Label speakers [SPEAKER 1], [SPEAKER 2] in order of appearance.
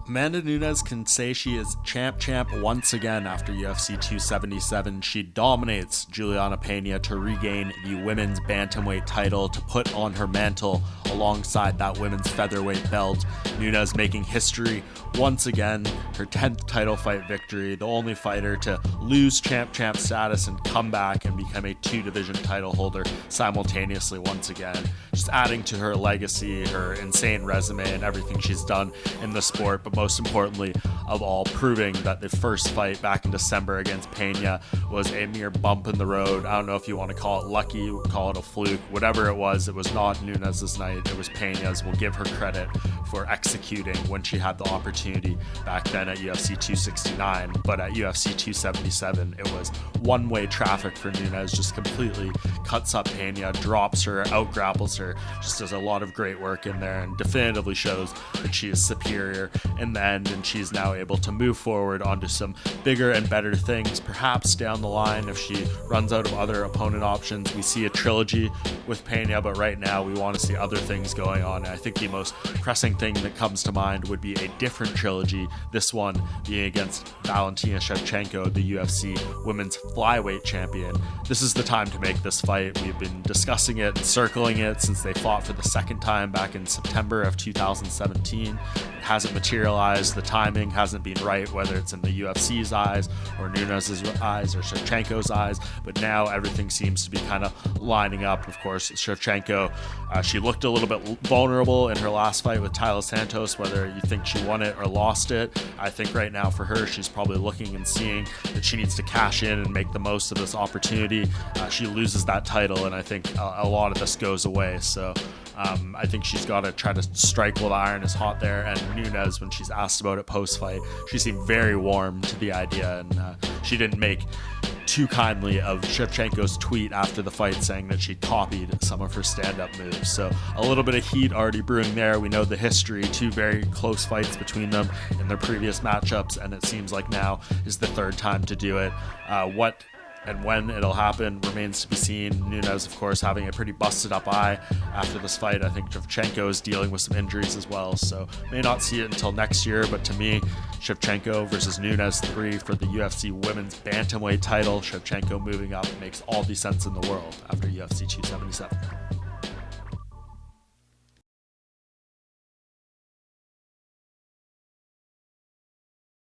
[SPEAKER 1] Amanda Nunes can say she is champ once again after UFC 277. She dominates Juliana Pena to regain the women's bantamweight title to put on her mantle alongside that women's featherweight belt. Nunes making history once again, her 10th title fight victory, the only fighter to lose champ status and come back and become a 2-division title holder simultaneously once again. Just adding to her legacy, her insane resume and everything she's done in the sport, but most importantly of all, proving that the first fight back in December against Pena was a mere bump in the road. I don't know if you want to call it lucky, call it a fluke, whatever it was not Nunes' night, it was Pena's. We'll give her credit for executing when she had the opportunity back then at UFC 269, but at UFC 277 it was one-way traffic for Nunes. Just completely cuts up Pena, drops her, out-grapples her, just does a lot of great work in there and definitively shows that she is superior in the end, and she's now able to move forward onto some bigger and better things perhaps down the line if she runs out of other opponent options. We see a trilogy with Pena, but right now we want to see other things going on, and I think the most pressing thing that comes to mind would be a different trilogy, this one being against Valentina Shevchenko, the UFC women's flyweight champion. This is the time to make this fight. We've been discussing it and circling it since they fought for the second time back in September of 2017. It hasn't materialized, the timing hasn't been right, whether it's in the UFC's eyes or Nunes' eyes or Shevchenko's eyes, but now everything seems to be kind of lining up. Of course, Shevchenko, she looked a little bit vulnerable in her last fight with Tyler Santos, whether you think she won it or lost it. I think right now for her, she's probably looking and seeing that she needs to cash in and make the most of this opportunity. She loses that title, and I think a lot of this goes away. So I think she's got to try to strike while the iron is hot there. And Nunes, when she's asked about it post-fight, she seemed very warm to the idea, and she didn't make too kindly of Shevchenko's tweet after the fight saying that she copied some of her stand-up moves. So a little bit of heat already brewing there. We know the history, 2 very close fights between them in their previous matchups, and it seems like now is the third time to do it. What and when it'll happen remains to be seen. Nunes, of course, having a pretty busted up eye after this fight. I think Shevchenko is dealing with some injuries as well, so may not see it until next year. But to me, Shevchenko versus Nunes 3 for the UFC women's bantamweight title. Shevchenko moving up makes all the sense in the world after UFC 277.